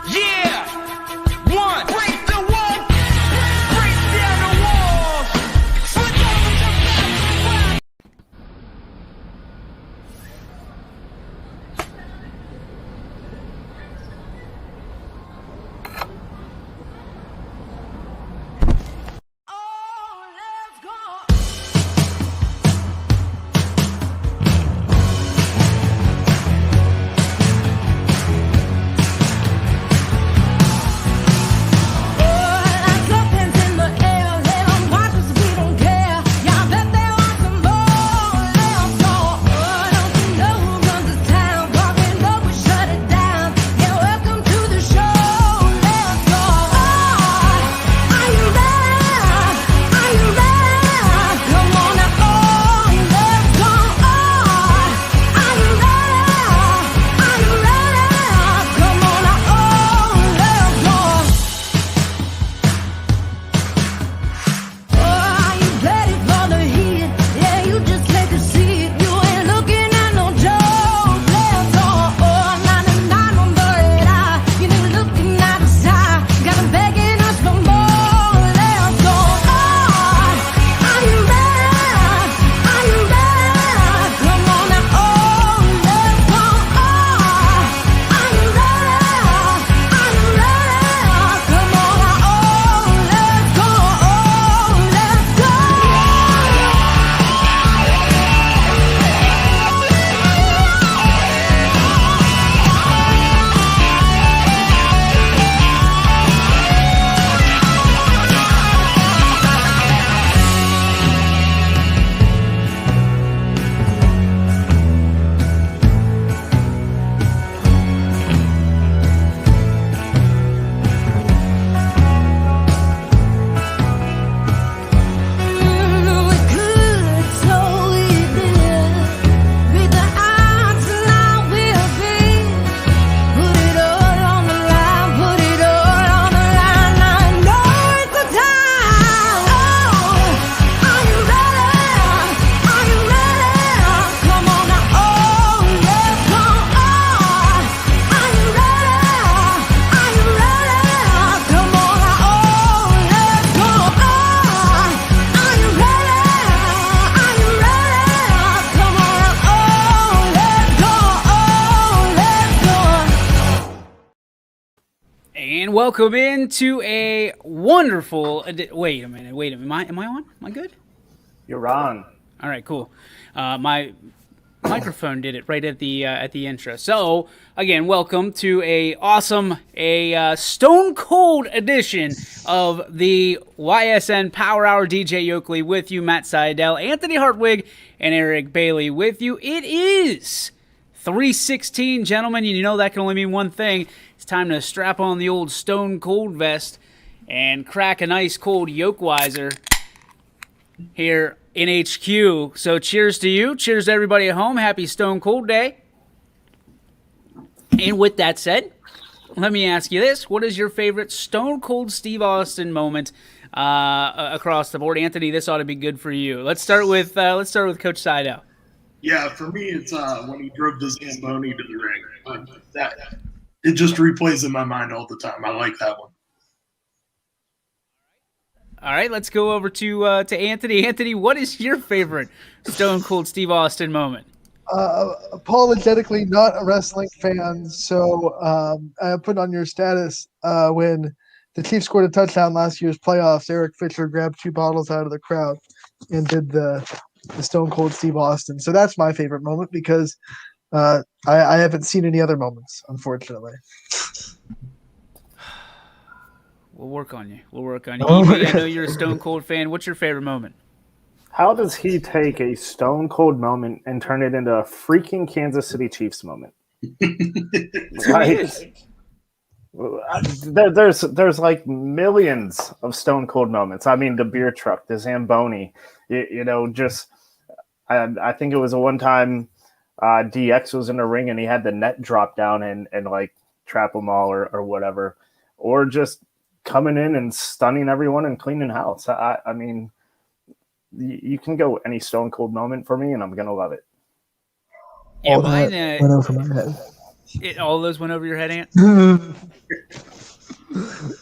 Yeah! One! Break the wall! Break down the walls! Switch over to back. Oh, let's go! And welcome into a wonderful. Wait a minute. Am I on? Am I good? You're on. All right, cool. My microphone did it right at the intro. So again, welcome to a stone cold edition of the Ysn Power Hour. DJ Yoakley with you, Matt Seidel, Anthony Hartwig, and Eric Bailey with you. It is 3:16, gentlemen. You know that can only mean one thing. It's time to strap on the old stone cold vest and crack a nice cold Yokewiser here in HQ. So cheers to you. Cheers to everybody at home. Happy Stone Cold Day. And with that said, let me ask you this. What is your favorite Stone Cold Steve Austin moment across the board? Anthony, this ought to be good for you. Let's start with Coach Seidel. Yeah, for me, it's when he drove the Zamboni to the ring. It just replays in my mind all the time. I like that one. All right, let's go over to Anthony. Anthony, what is your favorite Stone Cold Steve Austin moment? Apologetically not a wrestling fan, so I put on your status when the Chiefs scored a touchdown last year's playoffs. Eric Fisher grabbed 2 bottles out of the crowd and did the Stone Cold Steve Austin. So that's my favorite moment because I haven't seen any other moments, unfortunately. We'll work on you. I know you're a Stone Cold fan. What's your favorite moment? How does he take a Stone Cold moment and turn it into a freaking Kansas City Chiefs moment? There's like millions of Stone Cold moments. I mean, the beer truck, the Zamboni, I think it was a one time DX was in the ring and he had the net drop down and like trap them all or whatever, or just coming in and stunning everyone and cleaning house. I mean, you can go any Stone Cold moment for me and I'm going to love it. Yeah, went over my head. All those went over your head, Ant?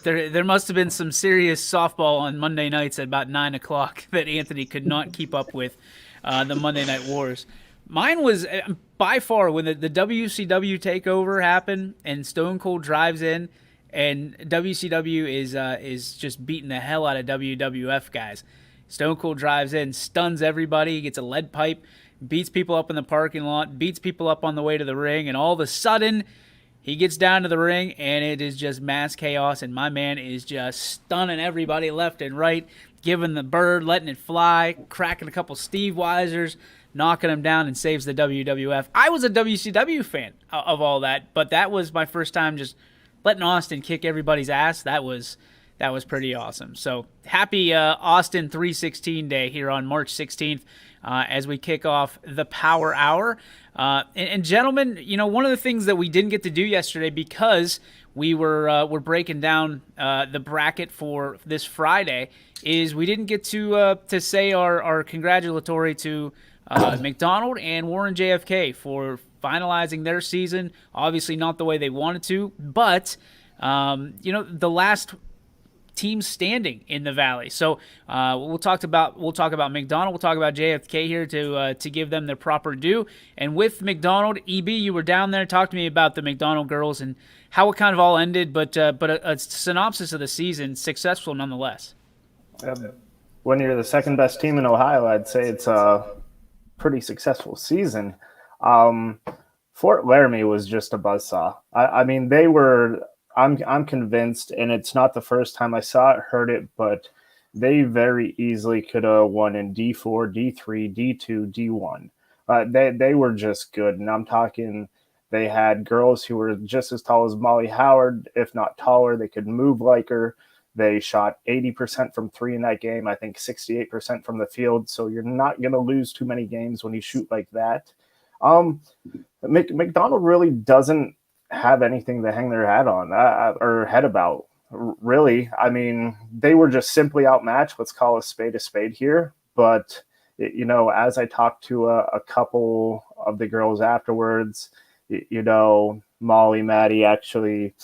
There must have been some serious softball on Monday nights at about 9 o'clock that Anthony could not keep up with the Monday Night Wars. Mine was by far when the WCW takeover happened and Stone Cold drives in and WCW is just beating the hell out of WWF guys. Stone Cold drives in, stuns everybody, gets a lead pipe, beats people up in the parking lot, beats people up on the way to the ring, and all of a sudden he gets down to the ring and it is just mass chaos, and my man is just stunning everybody left and right, giving the bird, letting it fly, cracking a couple Steve Weisers, knocking him down, and saves the WWF. I was a WCW fan of all that, but that was my first time just letting Austin kick everybody's ass. That was pretty awesome. So happy Austin 316 Day here on March 16th as we kick off the Power Hour. And gentlemen, one of the things that we didn't get to do yesterday because we were breaking down the bracket for this Friday is we didn't get to say our congratulatory to McDonald and Warren JFK for finalizing their season. Obviously not the way they wanted to, but the last team standing in the Valley. So we'll talk about McDonald. We'll talk about JFK here to give them their proper due. And with McDonald, EB, you were down there. Talk to me about the McDonald girls and how it kind of all ended, but a synopsis of the season, successful nonetheless. When you're the second best team in Ohio, I'd say it's a pretty successful season. Fort Laramie was just a buzzsaw. I mean, they were. I'm convinced, and it's not the first time I saw it, heard it, but they very easily could have won in D4, D3, D2, D1. They were just good, and I'm talking. They had girls who were just as tall as Molly Howard, if not taller. They could move like her. They shot 80% from three in that game. I think 68% from the field. So you're not going to lose too many games when you shoot like that. McDonald really doesn't have anything to hang their hat on or head about. Really, I mean, they were just simply outmatched. Let's call a spade here. But, as I talked to a couple of the girls afterwards, Molly, Maddie, actually,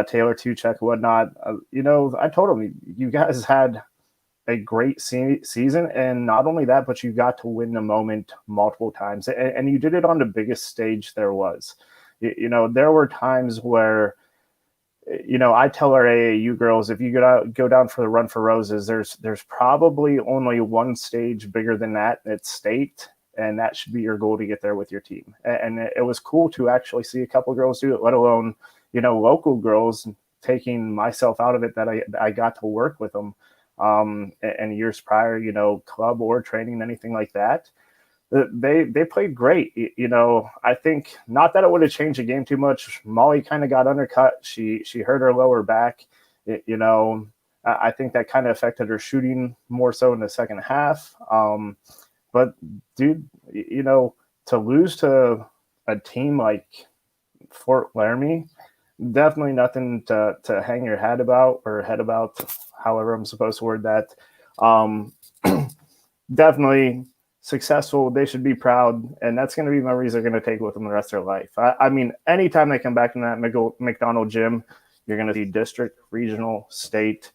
Taylor Tuchek, whatnot, I told them, you guys had a great season. And not only that, but you got to win the moment multiple times. And you did it on the biggest stage there was. There were times where, I tell our AAU girls, if you go down for the Run for Roses, there's probably only one stage bigger than that. It's state. And that should be your goal to get there with your team. And it was cool to actually see a couple girls do it, let alone, local girls, taking myself out of it that I got to work with them. And years prior, club or training, anything like that. They played great. I think not that it would have changed the game too much. Molly kind of got undercut. She hurt her lower back. I think that kind of affected her shooting more so in the second half. But dude, to lose to a team like Fort Laramie, definitely nothing to hang your head about, however I'm supposed to word that. Definitely successful. They should be proud, and that's going to be memories they're going to take with them the rest of their life. I mean, anytime they come back in that McDonald gym, you're going to see district, regional, state,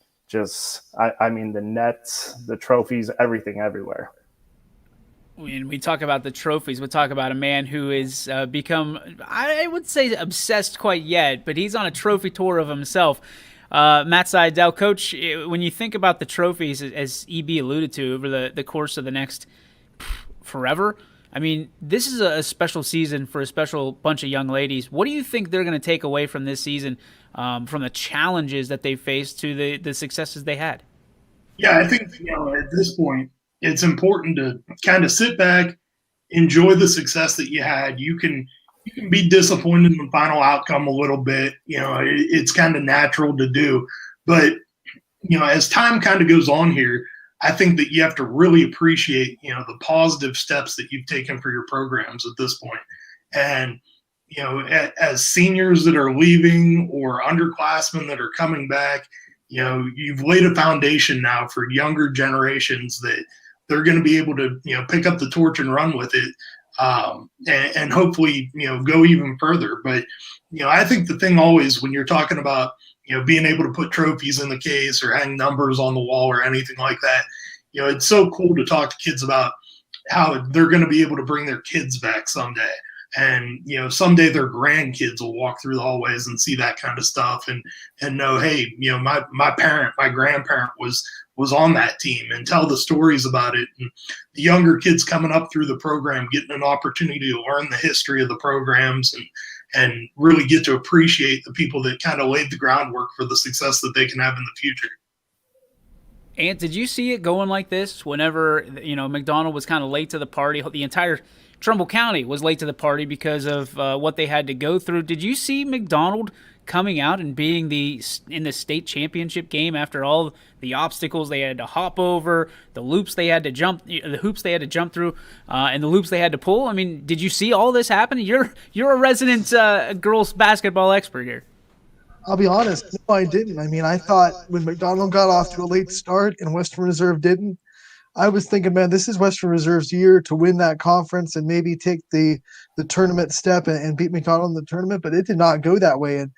I mean, the nets, the trophies, everything everywhere. When we talk about the trophies, we'll talk about a man who has become, I would say obsessed quite yet, but he's on a trophy tour of himself. Matt Seidel, Coach, when you think about the trophies, as EB alluded to, over the course of the next forever, I mean, this is a special season for a special bunch of young ladies. What do you think they're going to take away from this season, from the challenges that they faced to the successes they had? Yeah, I think, at this point, it's important to kind of sit back, enjoy the success that you had. You can be disappointed in the final outcome a little bit. It's kind of natural to do. But, as time kind of goes on here, I think that you have to really appreciate, the positive steps that you've taken for your programs at this point. And, as seniors that are leaving or underclassmen that are coming back, you've laid a foundation now for younger generations that they're going to be able to, pick up the torch and run with it and hopefully, go even further. But, I think the thing always when you're talking about, being able to put trophies in the case or hang numbers on the wall or anything like that, it's so cool to talk to kids about how they're going to be able to bring their kids back someday. And, someday their grandkids will walk through the hallways and see that kind of stuff and know, hey, my grandparent was on that team, and tell the stories about it. And the younger kids coming up through the program, getting an opportunity to learn the history of the programs and really get to appreciate the people that kind of laid the groundwork for the success that they can have in the future. Ant, did you see it going like this whenever, McDonald was kind of late to the party? The entire Trumbull County was late to the party because of what they had to go through. Did you see McDonald coming out and being in the state championship game after all the obstacles they had to hop over, the hoops they had to jump through, and the loops they had to pull? I mean, did you see all this happen? You're a resident girls basketball expert here. I'll be honest, no, I didn't. I mean, I thought when McDonald got off to a late start and Western Reserve didn't, I was thinking, man, this is Western Reserve's year to win that conference and maybe take the tournament step and beat McDonald in the tournament, but it did not go that way. And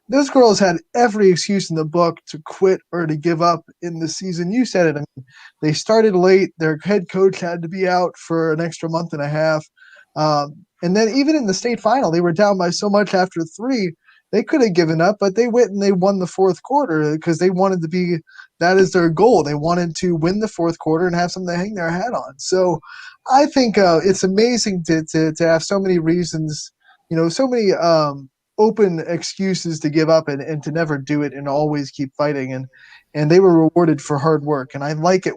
those girls had every excuse in the book to quit or to give up in the season. You said it. I mean, they started late. Their head coach had to be out for an extra month and a half. And then even in the state final, they were down by so much after 3. They could have given up, but they went and they won the fourth quarter because they wanted to be – that is their goal. They wanted to win the fourth quarter and have something to hang their hat on. So I think it's amazing to have so many reasons, so many open excuses to give up and to never do it and always keep fighting. And they were rewarded for hard work. And I like it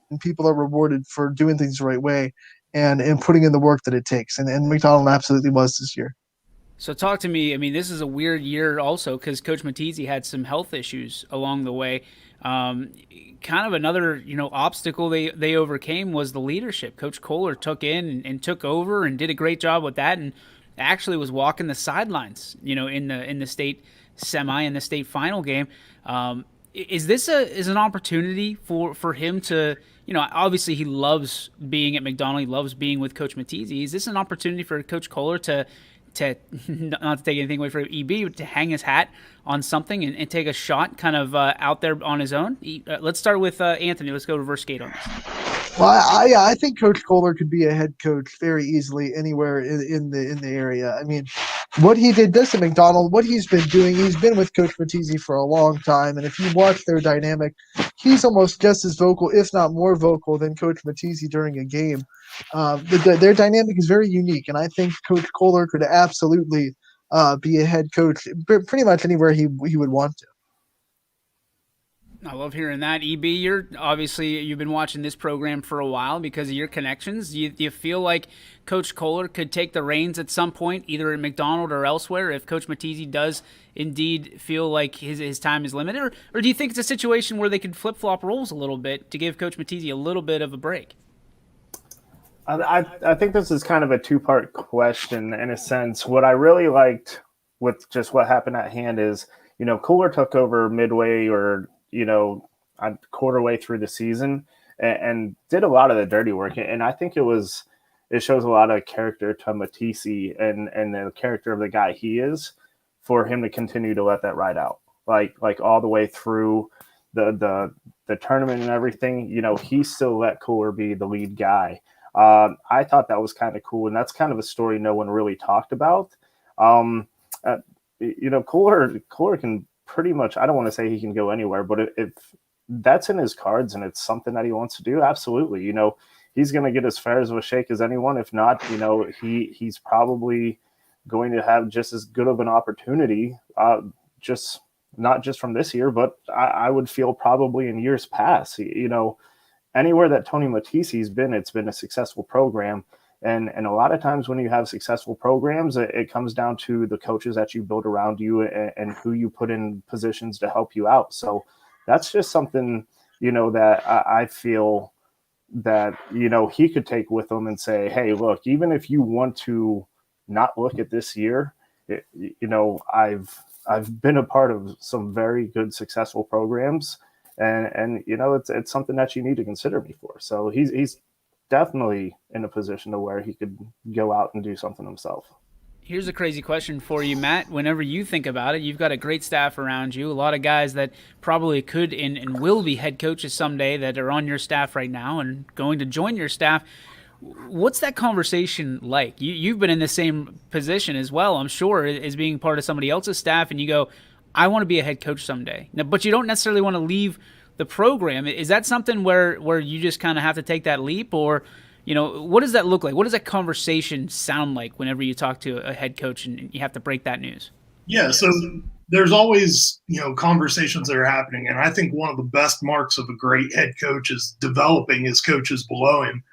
when people are rewarded for doing things the right way and putting in the work that it takes. And McDonald absolutely was this year. So talk to me. I mean, this is a weird year also because Coach Matizzi had some health issues along the way. Kind of another, obstacle they overcame was the leadership. Coach Kohler took in and took over and did a great job with that, and actually was walking the sidelines, in the state semi and the state final game. Is this an opportunity for him to, obviously he loves being at McDonald, he loves being with Coach Matizzi. Is this an opportunity for Coach Kohler to not to take anything away from EB, but to hang his hat on something and take a shot kind of out there on his own? Let's start with Anthony. Let's go reverse skate on this. Well, I think Coach Kohler could be a head coach very easily anywhere in the area. I mean, what he did this at McDonald, what he's been doing, he's been with Coach Matizzi for a long time, and if you watch their dynamic, he's almost just as vocal, if not more vocal, than Coach Matizzi during a game. Their dynamic is very unique, and I think Coach Kohler could absolutely be a head coach pretty much anywhere he would want to. I love hearing that. EB, you've been watching this program for a while because of your connections. Do you feel like Coach Kohler could take the reins at some point, either at McDonald or elsewhere, if Coach Matizzi does indeed feel like his time is limited? Or do you think it's a situation where they could flip-flop roles a little bit to give Coach Matizzi a little bit of a break? I think this is kind of a two-part question in a sense. What I really liked with just what happened at hand is, Kohler took over midway or a quarter way through the season and did a lot of the dirty work. And I think it shows a lot of character to Matisse and the character of the guy he is for him to continue to let that ride out. Like all the way through the tournament and everything, he still let Kohler be the lead guy. I thought that was kind of cool. And that's kind of a story no one really talked about. Kohler can pretty much, I don't want to say he can go anywhere, but if that's in his cards and it's something that he wants to do, absolutely. He's going to get as fair of a shake as anyone. If not, he's probably going to have just as good of an opportunity, just not just from this year, but I would feel probably in years past. Anywhere that Tony Matisse's been, it's been a successful program. And a lot of times when you have successful programs, it comes down to the coaches that you build around you and who you put in positions to help you out. So that's just something, that I feel that, he could take with him and say, hey, look, even if you want to not look at this year, I've been a part of some very good, successful programs. And it's something that you need to consider me for. So he's definitely in a position to where he could go out and do something himself. Here's a crazy question for you, Matt. Whenever you think about it, you've got a great staff around you, a lot of guys that probably could and will be head coaches someday that are on your staff right now and going to join your staff. What's that conversation like? You've been in the same position as well, I'm sure, as being part of somebody else's staff, and you go, I want to be a head coach someday. Now, but you don't necessarily want to leave the program. Is that something where you just kind of have to take that leap, or what does that look like? What does that conversation sound like whenever you talk to a head coach and you have to break that news? Yeah, so there's always, conversations that are happening. And I think one of the best marks of a great head coach is developing his coaches below him,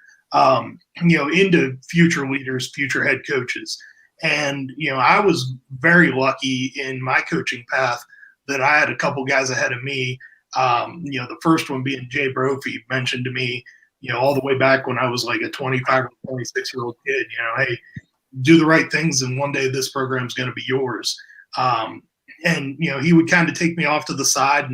into future leaders, future head coaches. And, I was very lucky in my coaching path that I had a couple guys ahead of me. The first one being Jay Brophy mentioned to me, all the way back when I was like a 25 or 26-year-old kid, hey, do the right things and one day this program is going to be yours. And he would kind of take me off to the side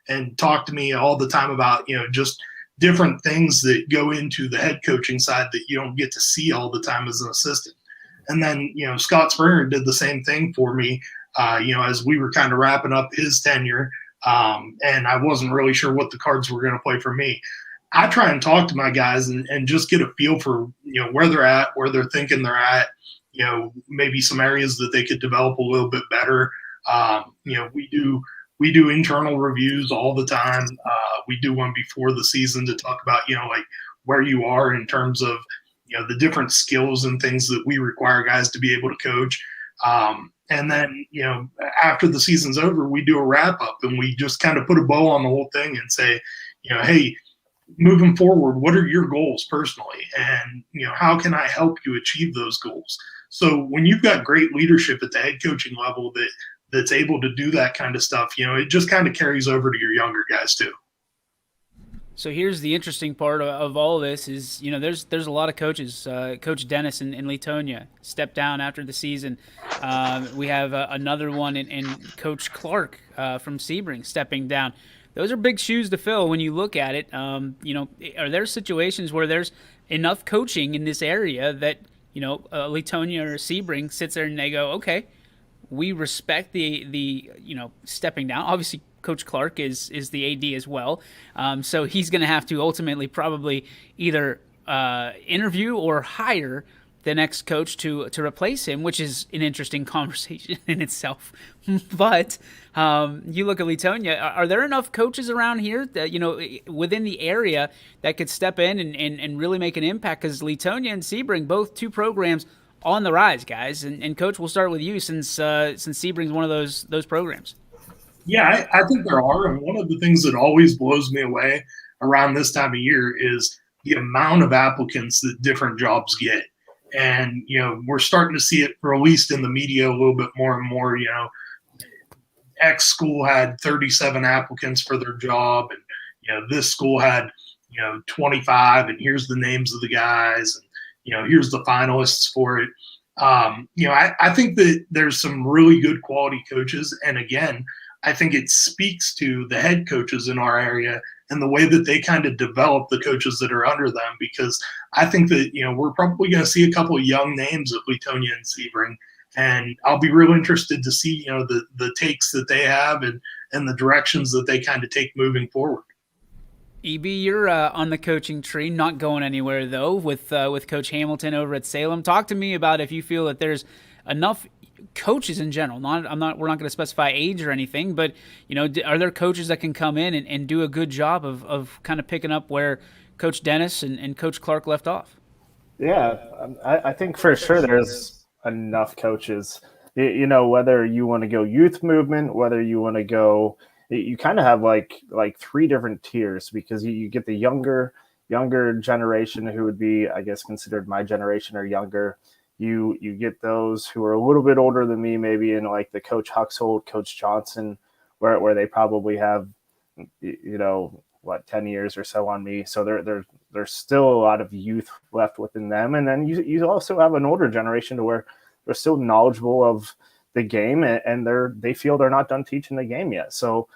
and talk to me all the time about, just different things that go into the head coaching side that you don't get to see all the time as an assistant. And then, Scott Springer did the same thing for me, as we were kind of wrapping up his tenure. And I wasn't really sure what the cards were going to play for me. I try and talk to my guys and just get a feel for, where they're at, where they're thinking they're at, maybe some areas that they could develop a little bit better. We do internal reviews all the time. We do one before the season to talk about, like where you are in terms of, the different skills and things that we require guys to be able to coach. And then, after the season's over, we do a wrap up and we just kind of put a bow on the whole thing and say, hey, moving forward, what are your goals personally? And, how can I help you achieve those goals? So when you've got great leadership at the head coaching level that's able to do that kind of stuff, it just kind of carries over to your younger guys too. So here's the interesting part of all of this is, there's a lot of coaches. Coach Dennis in Latonia stepped down after the season. We have another one in Coach Clark from Sebring stepping down. Those are big shoes to fill when you look at it. Are there situations where there's enough coaching in this area that, Latonia or Sebring sits there and they go, okay, we respect the stepping down. Obviously, Coach Clark is the AD as well. So he's going to have to ultimately probably either interview or hire the next coach to replace him, which is an interesting conversation in itself. But you look at Latonia, are there enough coaches around here that, within the area that could step in and really make an impact? Because Latonia and Sebring, both two programs on the rise, guys. And Coach, we'll start with you since Sebring's one of those programs. Yeah, I think there are. And one of the things that always blows me away around this time of year is the amount of applicants that different jobs get. And, we're starting to see it released in the media a little bit more and more. X school had 37 applicants for their job. And, this school had, 25. And here's the names of the guys. And, here's the finalists for it. I think that there's some really good quality coaches. And again, I think it speaks to the head coaches in our area and the way that they kind of develop the coaches that are under them, because I think that, we're probably going to see a couple of young names at Latonia and Sebring, and I'll be real interested to see, the takes that they have and the directions that they kind of take moving forward. EB, you're on the coaching tree, not going anywhere though, with Coach Hamilton over at Salem. Talk to me about if you feel that there's enough coaches in general. We're not going to specify age or anything, but are there coaches that can come in and do a good job of kind of picking up where Coach Dennis and Coach Clark left off? Yeah, I think for sure there's enough coaches. Whether you want to go youth movement, whether you want to go, you kind of have like three different tiers, because you get the younger generation who would be, I guess, considered my generation or younger. You get those who are a little bit older than me, maybe in like the Coach Huxhold, Coach Johnson, where they probably have, 10 years or so on me. So there's still a lot of youth left within them. And then you also have an older generation to where they're still knowledgeable of the game and they feel they're not done teaching the game yet. So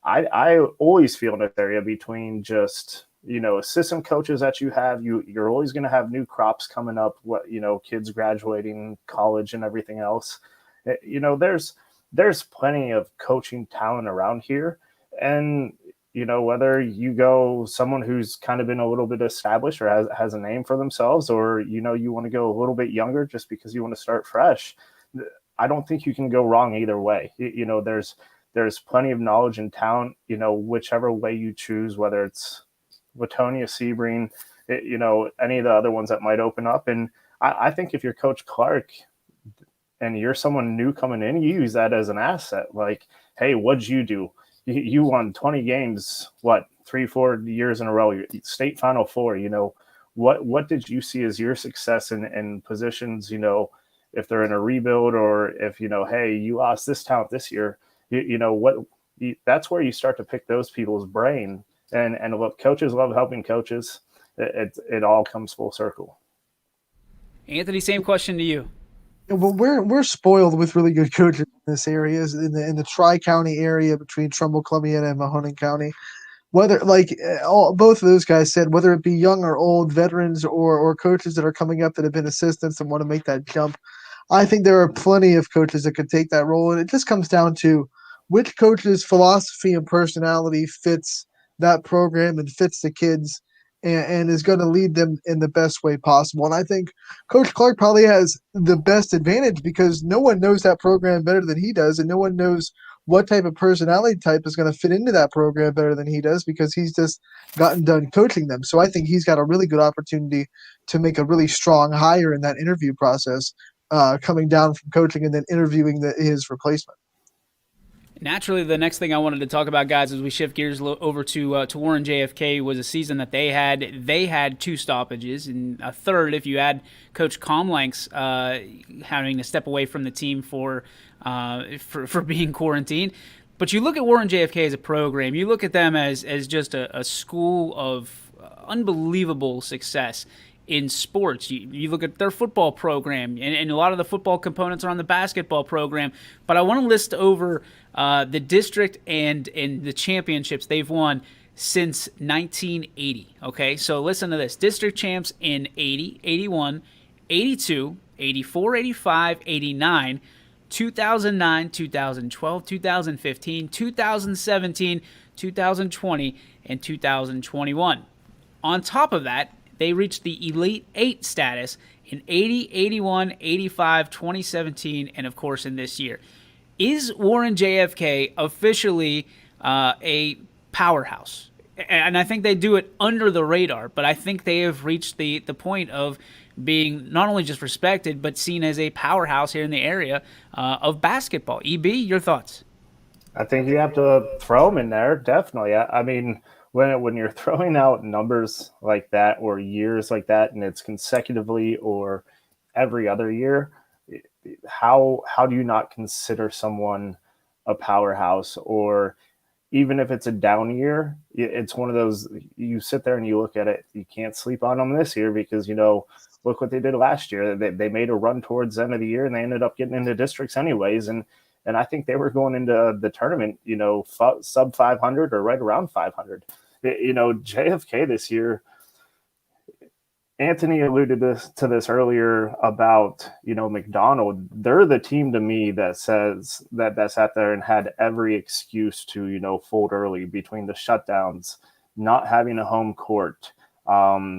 I always feel in this area between just assistant coaches that you have, you're always going to have new crops coming up, kids graduating college and everything else. There's plenty of coaching talent around here. And, whether you go someone who's kind of been a little bit established or has a name for themselves, or, you want to go a little bit younger just because you want to start fresh, I don't think you can go wrong either way. There's plenty of knowledge and talent, whichever way you choose, whether it's Latonia, Sebring, any of the other ones that might open up. And I think if you're Coach Clark and you're someone new coming in, you use that as an asset. Like, hey, what'd you do? You won 20 games, 3-4 years in a row, state Final Four. What did you see as your success in positions, if they're in a rebuild, or if, hey, you lost this talent this year, that's where you start to pick those people's brain. And look, coaches love helping coaches. It all comes full circle. Anthony, same question to you. Well, we're spoiled with really good coaches in this area, in the Tri-County area between Trumbull, Columbiana, and Mahoning County. Whether both of those guys said, whether it be young or old, veterans or coaches that are coming up that have been assistants and want to make that jump, I think there are plenty of coaches that could take that role. And it just comes down to which coach's philosophy and personality fits that program and fits the kids and is going to lead them in the best way possible. And I think Coach Clark probably has the best advantage because no one knows that program better than he does, and no one knows what type of personality type is going to fit into that program better than he does because he's just gotten done coaching them. So I think he's got a really good opportunity to make a really strong hire in that interview process, coming down from coaching and then interviewing his replacement. Naturally, the next thing I wanted to talk about, guys, as we shift gears over to Warren JFK, was a season that they had 2 stoppages and a third if you add Coach Comlank's having to step away from the team for being quarantined. But you look at Warren JFK as a program, you look at them as just a school of unbelievable success in sports. You look at their football program, and a lot of the football components are on the basketball program. But I want to list over the district and the championships they've won since 1980. Okay, so listen to this. District champs in 80, 81, 82, 84, 85, 89, 2009, 2012, 2015, 2017, 2020, and 2021. On top of that, they reached the Elite 8 status in 80, 81, 85, 2017, and of course in this year. Is Warren JFK officially a powerhouse? And I think they do it under the radar, but I think they have reached the point of being not only just respected, but seen as a powerhouse here in the area of basketball. EB, your thoughts? I think you have to throw them in there, definitely. I mean, when you're throwing out numbers like that or years like that, and it's consecutively or every other year, how do you not consider someone a powerhouse? Or even if it's a down year, it's one of those, you sit there and you look at it, you can't sleep on them this year because, look what they did last year. They made a run towards the end of the year and they ended up getting into districts anyways. And I think they were going into the tournament, sub 500 or right around 500. JFK this year, Anthony alluded to this earlier about, McDonald. They're the team to me that says that sat there and had every excuse to, fold early between the shutdowns, not having a home court,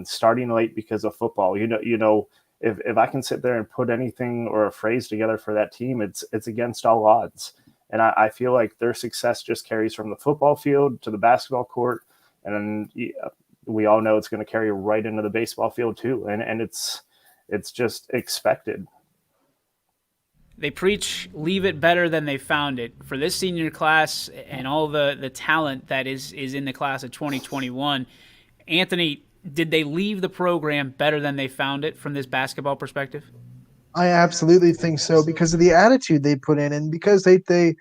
starting late because of football. If I can sit there and put anything or a phrase together for that team, it's against all odds. And I feel like their success just carries from the football field to the basketball court. And we all know it's going to carry right into the baseball field too. And it's just expected. They preach, leave it better than they found it. For this senior class and all the talent that is in the class of 2021, Anthony, did they leave the program better than they found it from this basketball perspective? I absolutely think so because of the attitude they put in and because they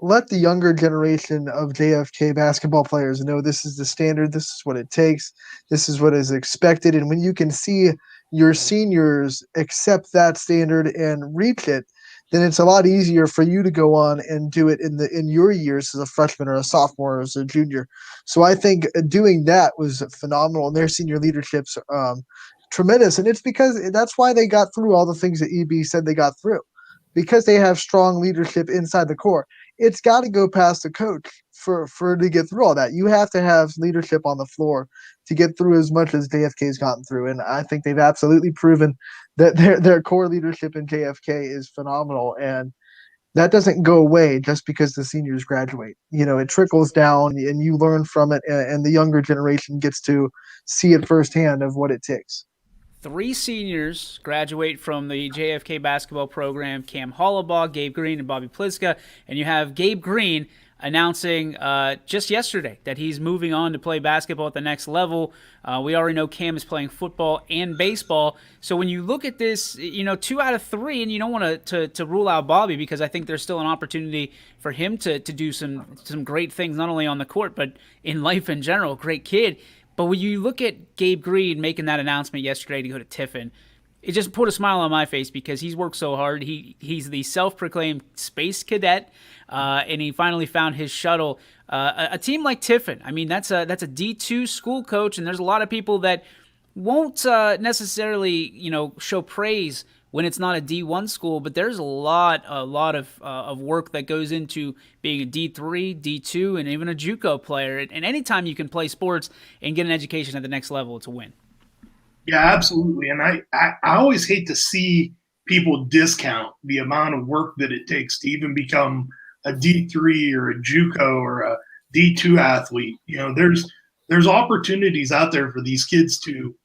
let the younger generation of JFK basketball players know this is the standard, this is what it takes, this is what is expected. And when you can see your seniors accept that standard and reach it, then it's a lot easier for you to go on and do it in your years as a freshman or a sophomore or as a junior. So I think doing that was phenomenal, and their senior leadership's tremendous. And it's because that's why they got through all the things that EB said they got through, because they have strong leadership inside the core. It's got to go past the coach for to get through all that. You have to have leadership on the floor to get through as much as JFK's gotten through. And I think they've absolutely proven that their core leadership in JFK is phenomenal. And that doesn't go away just because the seniors graduate. It trickles down and you learn from it, and the younger generation gets to see it firsthand of what it takes. 3 seniors graduate from the JFK basketball program: Cam Hollabaugh, Gabe Green, and Bobby Pliska. And you have Gabe Green announcing just yesterday that he's moving on to play basketball at the next level. We already know Cam is playing football and baseball. So when you look at this, 2 out of 3, and you don't want to rule out Bobby, because I think there's still an opportunity for him to do some great things, not only on the court, but in life in general. Great kid. But when you look at Gabe Green making that announcement yesterday to go to Tiffin, it just put a smile on my face, because he's worked so hard. He's the self-proclaimed space cadet, and he finally found his shuttle. A team like Tiffin, I mean, that's a D2 school coach, and there's a lot of people that won't necessarily show praise when it's not a D1 school, but there's a lot of work that goes into being a D3, D2, and even a JUCO player. And anytime you can play sports and get an education at the next level, it's a win. Yeah, absolutely. And I always hate to see people discount the amount of work that it takes to even become a D3 or a JUCO or a D2 athlete. There's opportunities out there for these kids to,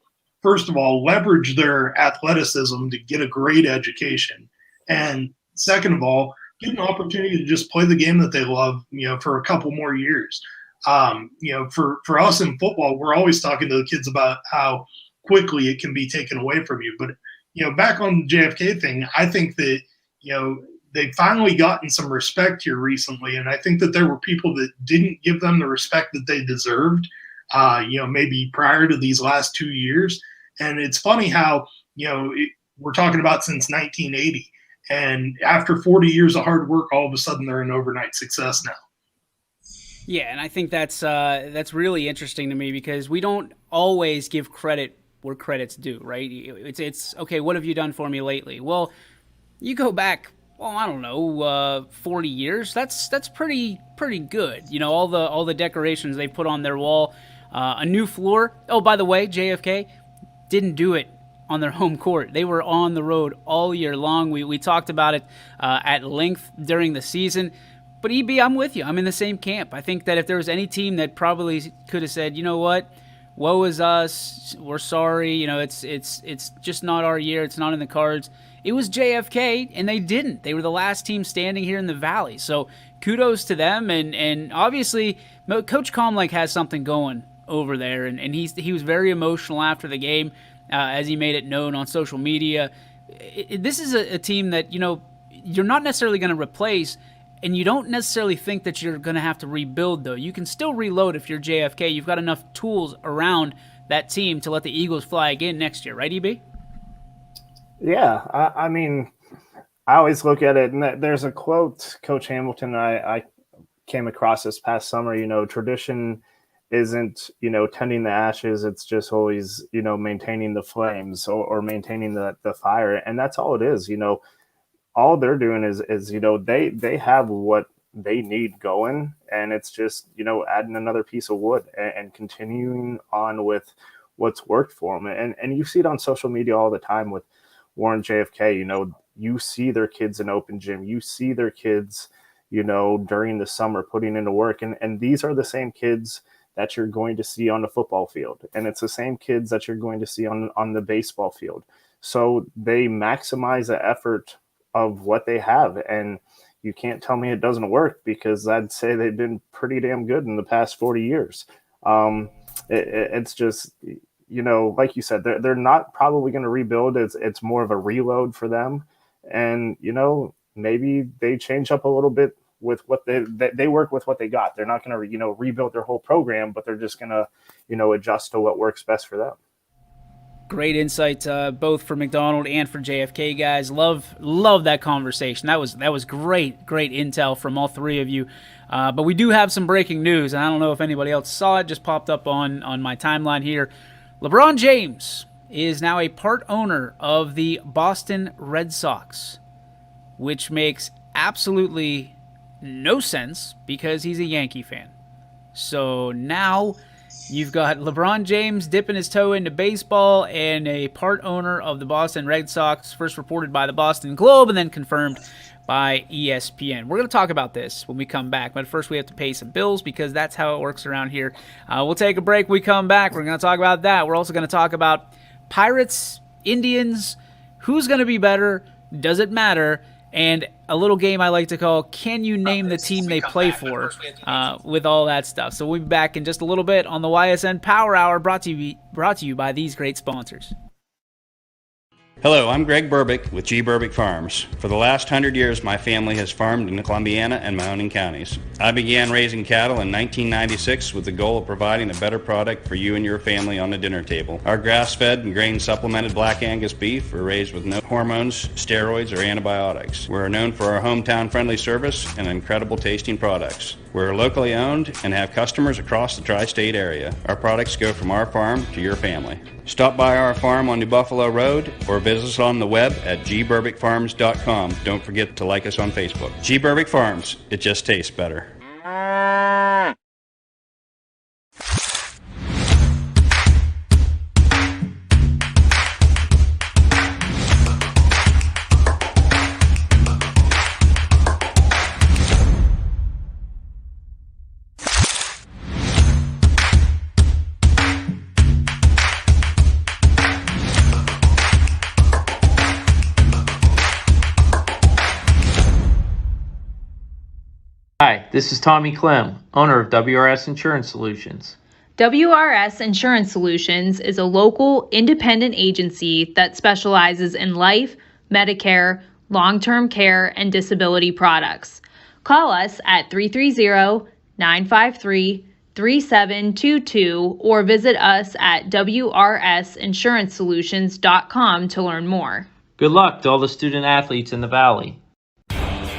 first of all, leverage their athleticism to get a great education. And second of all, get an opportunity to just play the game that they love, for a couple more years. For us in football, we're always talking to the kids about how quickly it can be taken away from you. But, back on the JFK thing, I think that, they've finally gotten some respect here recently. And I think that there were people that didn't give them the respect that they deserved, maybe prior to these last 2 years. And it's funny how, we're talking about since 1980. And after 40 years of hard work, all of a sudden they're an overnight success now. Yeah, and I think that's really interesting to me, because we don't always give credit where credit's due, right? It's okay, what have you done for me lately? Well, you go back, I don't know, 40 years. That's pretty good. All the decorations they put on their wall, a new floor. Oh, by the way, JFK didn't do it on their home court. They were on the road all year long. We talked about it at length during the season. But EB, I'm with you. I'm in the same camp. I think that if there was any team that probably could have said, you know what, woe is us, we're sorry, it's just not our year, it's not in the cards, it was JFK, and they didn't. They were the last team standing here in the Valley. So kudos to them, and obviously Coach Comlake has something going over there, and he was very emotional after the game, as he made it known on social media. This is a team that, you're not necessarily going to replace, and you don't necessarily think that you're going to have to rebuild, though. You can still reload if you're JFK. You've got enough tools around that team to let the Eagles fly again next year, right, EB? Yeah, I mean, I always look at it, and there's a quote Coach Hamilton and I came across this past summer, tradition isn't, tending the ashes. It's just always, maintaining the flames or maintaining the fire. And that's all it is, all they're doing is they have what they need going, and it's just, adding another piece of wood and continuing on with what's worked for them. And you see it on social media all the time with Warren JFK. You see their kids in open gym, you see their kids, during the summer putting into work. And these are the same kids that you're going to see on the football field. And it's the same kids that you're going to see on the baseball field. So they maximize the effort of what they have. And you can't tell me it doesn't work, because I'd say they've been pretty damn good in the past 40 years. It's just, like you said, they're not probably going to rebuild. It's more of a reload for them. And, maybe they change up a little bit with what they work with what they got. They're not going to, rebuild their whole program, but they're just going to, adjust to what works best for them. Great insights, both for McDonald and for JFK guys. Love that conversation. That was great intel from all three of you. But we do have some breaking news, and I don't know if anybody else saw it. Just popped up on my timeline here. LeBron James is now a part owner of the Boston Red Sox, which makes absolutely no sense because he's a Yankee fan. So now you've got LeBron James dipping his toe into baseball and a part owner of the Boston Red Sox, first reported by the Boston Globe and then confirmed by ESPN. We're going to talk about this when we come back, but first we have to pay some bills because that's how it works around here. We'll take a break. We come back. We're going to talk about that. We're also going to talk about Pirates, Indians, who's going to be better, does it matter, and a little game I like to call Can You Name the Team They Play For, with all that stuff. So we'll be back in just a little bit on the Ysn Power Hour, brought to you by these great sponsors. Hello, I'm Greg Burbick with Burbick Farms. For the last 100 years, my family has farmed in Columbiana and Mahoning counties. I began raising cattle in 1996 with the goal of providing a better product for you and your family on the dinner table. Our grass-fed and grain-supplemented Black Angus beef are raised with no hormones, steroids, or antibiotics. We're known for our hometown-friendly service and incredible tasting products. We're locally owned and have customers across the tri-state area. Our products go from our farm to your family. Stop by our farm on New Buffalo Road or visit us on the web at gburbickfarms.com. Don't forget to like us on Facebook. G. Burbick Farms. It just tastes better. Hi, this is Tommy Clem, owner of WRS Insurance Solutions. WRS Insurance Solutions is a local, independent agency that specializes in life, Medicare, long-term care, and disability products. Call us at 330-953-3722 or visit us at wrsinsurancesolutions.com to learn more. Good luck to all the student athletes in the Valley.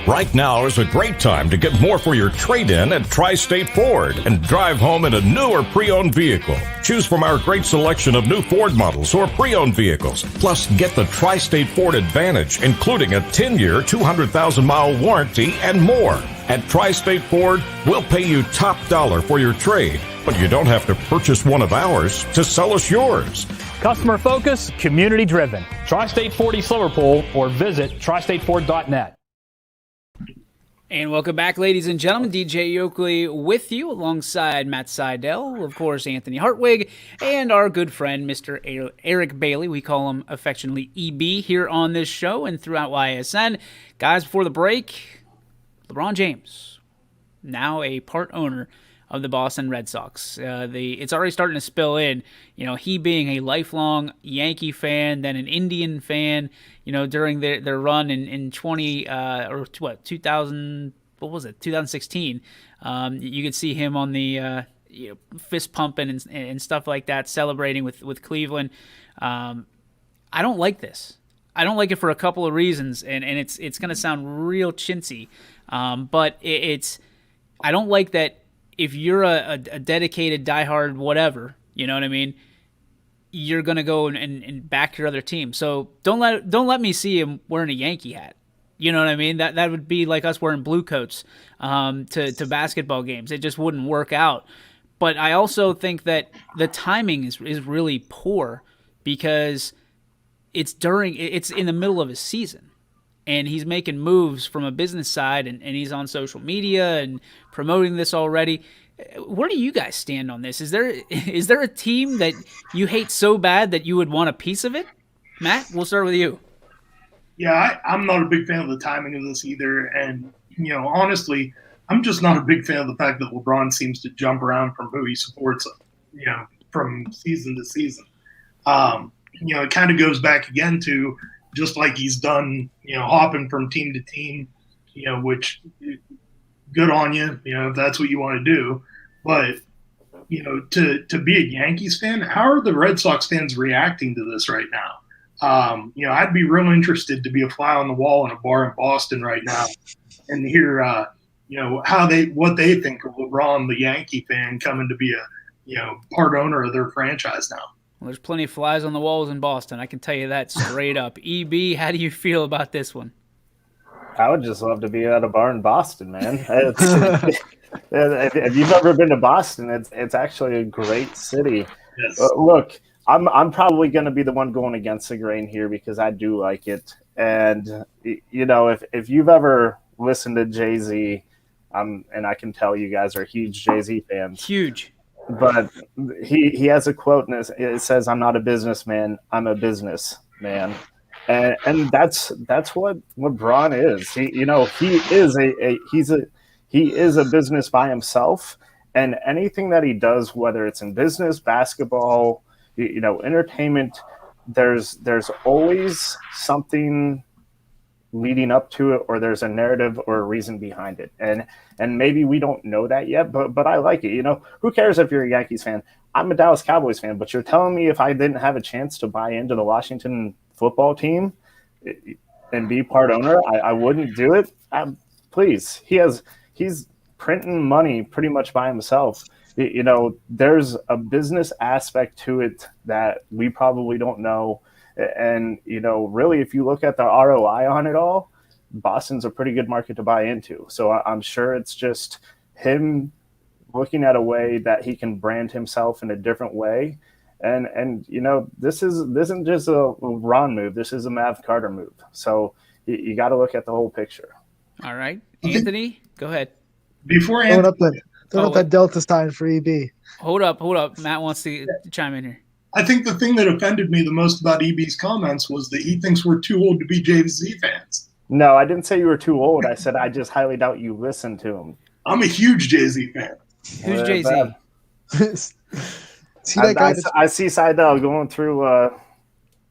Right now is a great time to get more for your trade-in at Tri-State Ford and drive home in a new or pre-owned vehicle. Choose from our great selection of new Ford models or pre-owned vehicles. Plus, get the Tri-State Ford Advantage, including a 10-year, 200,000-mile warranty and more. At Tri-State Ford, we'll pay you top dollar for your trade, but you don't have to purchase one of ours to sell us yours. Customer focus, community driven. Tri-State Ford East Liverpool or visit tristateford.net. And welcome back, ladies and gentlemen. DJ Oakley with you alongside Matt Seidel, of course, Anthony Hartwig, and our good friend, Mr. Eric Bailey. We call him affectionately EB here on this show and throughout YSN. Guys, before the break, LeBron James, now a part owner of the Boston Red Sox. It's already starting to spill in. You know, he being a lifelong Yankee fan, then an Indian fan. You know, during their run in 2016. You could see him on the fist pumping and stuff like that, celebrating with Cleveland. I don't like this. I don't like it for a couple of reasons, and it's going to sound real chintzy, but I don't like that. If you're a dedicated, diehard whatever, you know what I mean, you're going to go and back your other team. So don't let me see him wearing a Yankee hat. You know what I mean? That would be like us wearing blue coats to basketball games. It just wouldn't work out. But I also think that the timing is really poor because it's in the middle of his season. And he's making moves from a business side, and he's on social media and promoting this already. Where do you guys stand on this? Is there a team that you hate so bad that you would want a piece of it? Matt, we'll start with you. Yeah, I'm not a big fan of the timing of this either. And, honestly, I'm just not a big fan of the fact that LeBron seems to jump around from who he supports, from season to season. It kind of goes back again to just like he's done, hopping from team to team, which good on you, if that's what you want to do. But to be a Yankees fan, how are the Red Sox fans reacting to this right now? I'd be real interested to be a fly on the wall in a bar in Boston right now and hear, what they think of LeBron, the Yankee fan, coming to be a part owner of their franchise now. Well, there's plenty of flies on the walls in Boston. I can tell you that straight up. EB, how do you feel about this one? I would just love to be at a bar in Boston, man. If you've ever been to Boston, it's actually a great city. Yes. Look, I'm probably going to be the one going against the grain here because I do like it. And if you've ever listened to Jay-Z, and I can tell you guys are huge Jay-Z fans. Huge. But he has a quote, and it says, "I'm not a businessman. I'm a businessman." And that's what LeBron is. He is a business by himself, and anything that he does, whether it's in business, basketball, entertainment, there's always something leading up to it, or there's a narrative or a reason behind it. And maybe we don't know that yet, but I like it. Who cares if you're a Yankees fan? I'm a Dallas Cowboys fan, but you're telling me if I didn't have a chance to buy into the Washington football team and be part owner, I wouldn't do it. Please, he's printing money pretty much by himself. There's a business aspect to it that we probably don't know. And, really, if you look at the ROI on it all, Boston's a pretty good market to buy into. So I'm sure it's just him looking at a way that he can brand himself in a different way. And this isn't just a LeBron move. This is a Mav Carter move. So you got to look at the whole picture. All right. Anthony, go ahead. Before Throwing up that Delta sign for EB. Hold up. Matt wants to chime in here. I think the thing that offended me the most about EB's comments was that he thinks we're too old to be Jay-Z fans. No, I didn't say you were too old. I said I just highly doubt you listen to him. I'm a huge Jay-Z fan. Who's Jay-Z? See that guy? I see Seidel going through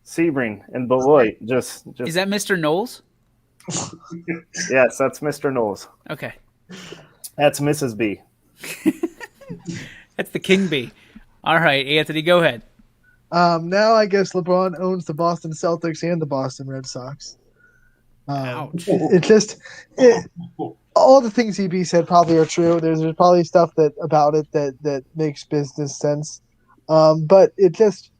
Sebring and Beloit. Just Is that Mr. Knowles? Yes, that's Mr. Knowles. Okay. That's Mrs. B. That's the King Bee. All right, Anthony, go ahead. Now I guess LeBron owns the Boston Celtics and the Boston Red Sox. Ouch. All the things EB said probably are true. There's probably stuff about it that makes business sense, but it just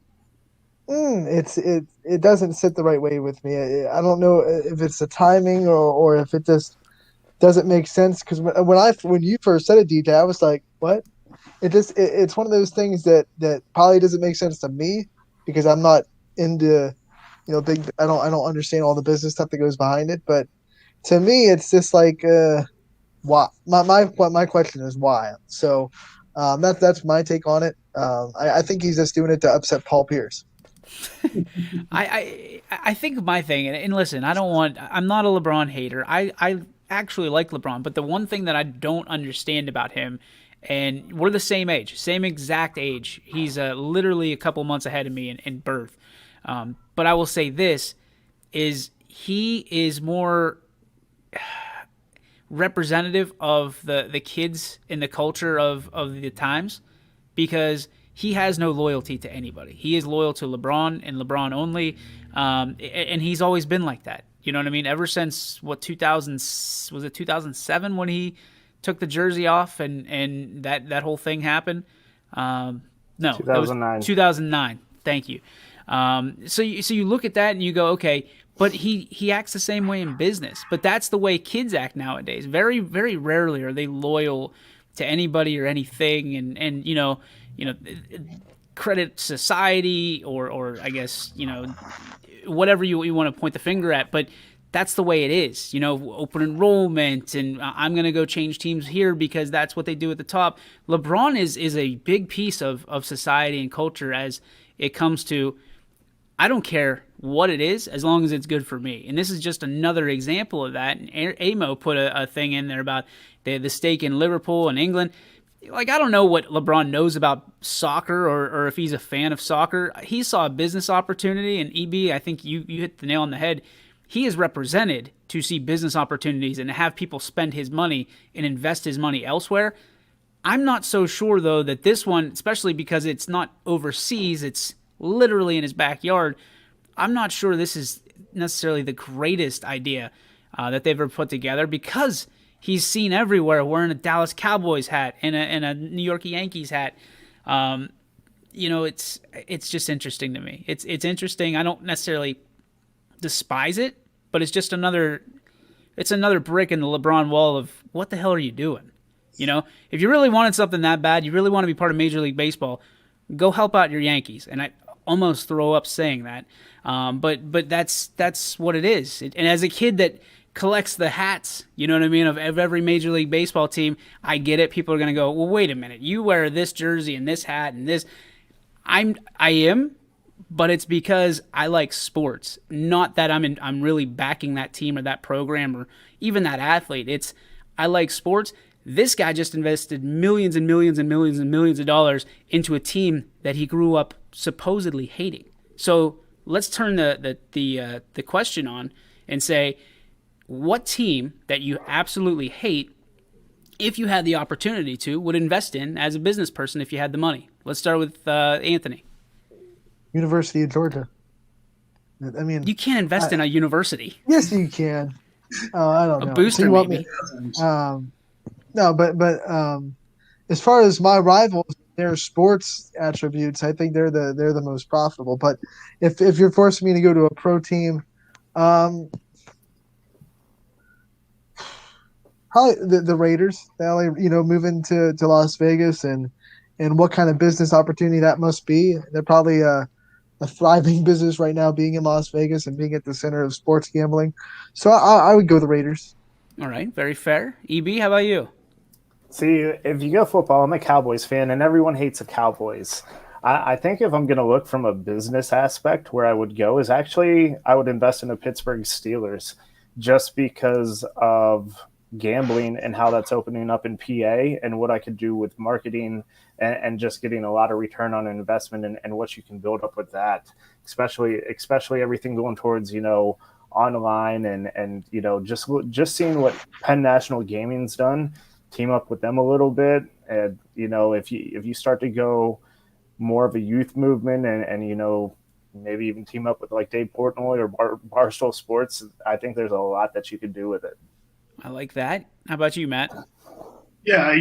it doesn't sit the right way with me. I don't know if it's the timing or if it just doesn't make sense. Because when you first said it, DJ, I was like, what? It's one of those things that probably doesn't make sense to me because I'm not into big. I don't understand all the business stuff that goes behind it. But to me, it's just like why. My question is why. So that's my take on it. I think he's just doing it to upset Paul Pierce. I think my thing, and listen, I'm not a LeBron hater. I actually like LeBron, but the one thing that I don't understand about him. And we're the same age, same exact age. He's literally a couple months ahead of me in birth. But I will say this, is he is more representative of the kids in the culture of the times because he has no loyalty to anybody. He is loyal to LeBron and LeBron only, and he's always been like that. You know what I mean? Ever since, 2007 when he took the jersey off and that whole thing happened. No, 2009. 2009. Thank you. So you look at that and you go, okay, but he acts the same way in business. But that's the way kids act nowadays. Very, very rarely are they loyal to anybody or anything, and credit society or I guess whatever you want to point the finger at, but. That's the way it is, open enrollment, and I'm going to go change teams here because that's what they do at the top. LeBron is a big piece of society and culture as it comes to, I don't care what it is as long as it's good for me. And this is just another example of that. And Amo put a thing in there about the stake in Liverpool and England. Like, I don't know what LeBron knows about soccer or if he's a fan of soccer. He saw a business opportunity, and EB, I think you hit the nail on the head. He is represented to see business opportunities and to have people spend his money and invest his money elsewhere. I'm not so sure, though, that this one, especially because it's not overseas, it's literally in his backyard, I'm not sure this is necessarily the greatest idea that they've ever put together, because he's seen everywhere wearing a Dallas Cowboys hat and a New York Yankees hat. It's just interesting to me. It's interesting. I don't necessarily despise it, but it's just another brick in the LeBron wall of what the hell are you doing? If you really wanted something that bad, you really want to be part of Major League Baseball, go help out your Yankees. And I almost throw up saying that, but that's what it is. And as a kid that collects the hats, you know what I mean, of every Major League Baseball team, I get it. People are going to go, well, wait a minute, you wear this jersey and this hat and this. I am, but it's because I like sports, not that I'm really backing that team or that program or even that athlete. It's I like sports. This guy just invested millions and millions and millions and millions of dollars into a team that he grew up supposedly hating. So let's turn the question on and say, what team that you absolutely hate, if you had the opportunity to, would invest in as a business person if you had the money? Let's start with Anthony. University of Georgia. I mean, you can't invest in a university. Yes, you can. I don't know. A booster, so maybe. No, but as far as my rivals, their sports attributes, I think they're the most profitable. But if you're forcing me to go to a pro team, probably the Raiders. The LA, moving to Las Vegas and what kind of business opportunity that must be. They're probably a thriving business right now, being in Las Vegas and being at the center of sports gambling. So I would go the Raiders. All right, very fair. EB, how about you? See, if you go football, I'm a Cowboys fan, and everyone hates the Cowboys. I think if I'm going to look from a business aspect, where I would go is actually I would invest in the Pittsburgh Steelers, just because of gambling and how that's opening up in PA and what I could do with marketing and just getting a lot of return on investment and what you can build up with that, especially everything going towards, online and just seeing what Penn National Gaming's done, team up with them a little bit. And, if you start to go more of a youth movement and maybe even team up with like Dave Portnoy or Barstool Sports, I think there's a lot that you could do with it. I like that. How about you, Matt? Yeah,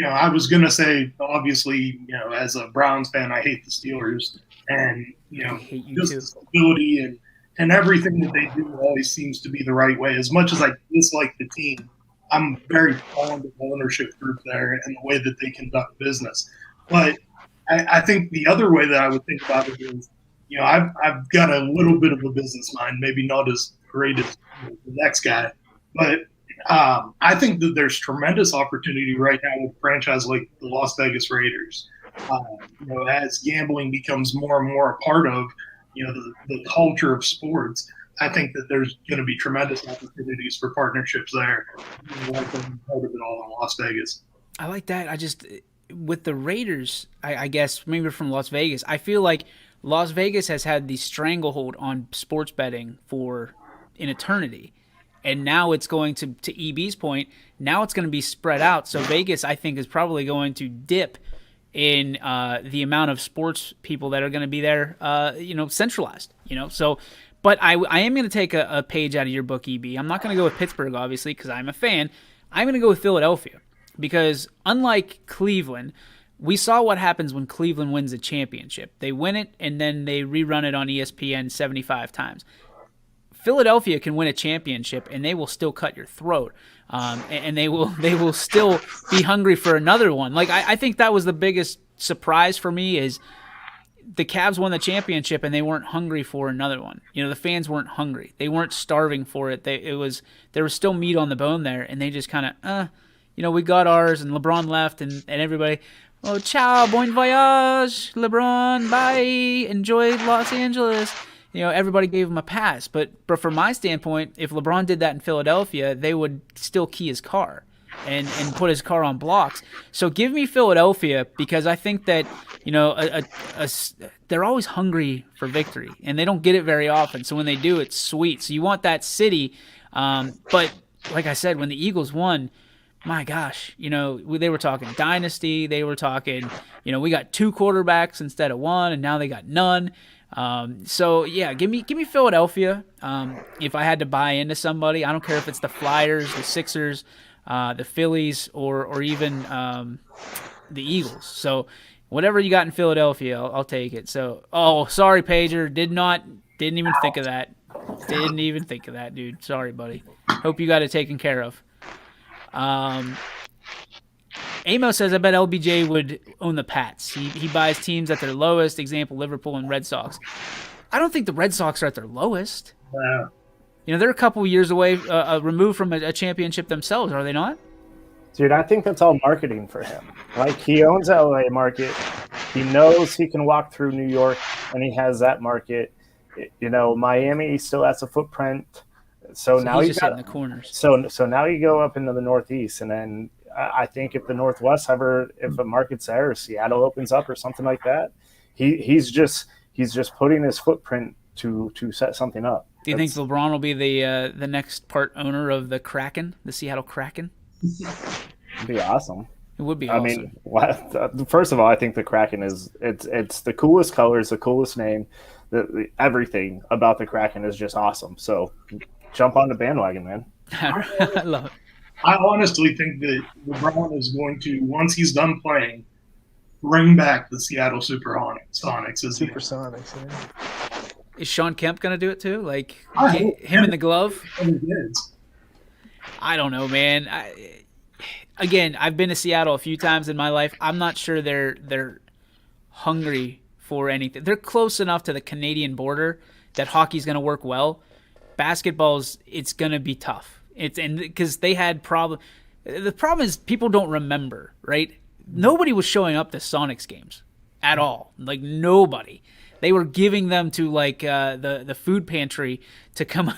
I was gonna say, obviously, as a Browns fan, I hate the Steelers, and just the stability and everything that they do always seems to be the right way. As much as I dislike the team, I'm very fond of the ownership group there and the way that they conduct business. But I think the other way that I would think about it is, I've got a little bit of a business mind, maybe not as great as the next guy, but I think that there's tremendous opportunity right now with a franchise like the Las Vegas Raiders. As gambling becomes more and more a part of, the culture of sports, I think that there's going to be tremendous opportunities for partnerships there. Part of it all in Las Vegas. I like that. With the Raiders, I guess maybe from Las Vegas, I feel like Las Vegas has had the stranglehold on sports betting for an eternity. And now it's going to EB's point, now it's going to be spread out. So Vegas, I think, is probably going to dip in the amount of sports people that are going to be there, centralized. So, but I am going to take a page out of your book, EB. I'm not going to go with Pittsburgh, obviously, because I'm a fan. I'm going to go with Philadelphia because unlike Cleveland, we saw what happens when Cleveland wins a championship. They win it, and then they rerun it on ESPN 75 times. Philadelphia can win a championship, and they will still cut your throat, and they will still be hungry for another one. Like I think that was the biggest surprise for me is the Cavs won the championship, and they weren't hungry for another one. The fans weren't hungry; they weren't starving for it. There was still meat on the bone there, and they just kind of, we got ours, and LeBron left, and everybody, oh, ciao, bon voyage, LeBron, bye, enjoy Los Angeles. Everybody gave him a pass. But from my standpoint, if LeBron did that in Philadelphia, they would still key his car and put his car on blocks. So give me Philadelphia because I think that, they're always hungry for victory, and they don't get it very often. So when they do, it's sweet. So you want that city. But like I said, when the Eagles won, my gosh, they were talking dynasty. They were talking, we got 2 quarterbacks instead of 1, and now they got none. So yeah, give me Philadelphia. If I had to buy into somebody, I don't care if it's the Flyers, the Sixers, the Phillies, or even the Eagles. So whatever you got in Philadelphia, I'll take it. So, sorry, Pager, didn't even think of that. Didn't even think of that, dude. Sorry, buddy. Hope you got it taken care of. Amos says, I bet LBJ would own the Pats. He buys teams at their lowest, example, Liverpool and Red Sox. I don't think the Red Sox are at their lowest. Wow. They're a couple years away, removed from a championship themselves, are they not? Dude, I think that's all marketing for him. Like, he owns the LA market. He knows he can walk through New York, and he has that market. Miami still has a footprint. So now he's you just got in the corners. So now you go up into the Northeast, and then I think if the Northwest if a market's there, or Seattle opens up or something like that, he's just putting his footprint to set something up. Do you think LeBron will be the next part owner of the Kraken, the Seattle Kraken? It'd be awesome. It would be awesome. I mean, first of all, I think the Kraken it's the coolest colors, the coolest name. Everything about the Kraken is just awesome. So jump on the bandwagon, man. I love it. I honestly think that LeBron is going to, once he's done playing, bring back the Seattle Supersonics. Supersonics, yeah. Is Sean Kemp going to do it too? Like him in the glove? I don't know, man. Again, I've been to Seattle a few times in my life. I'm not sure they're hungry for anything. They're close enough to the Canadian border that hockey's going to work well. Basketball's, it's going to be tough. Because they had problem. The problem is people don't remember, right? Nobody was showing up to Sonics games at all. Like, nobody. They were giving them to like the food pantry to come,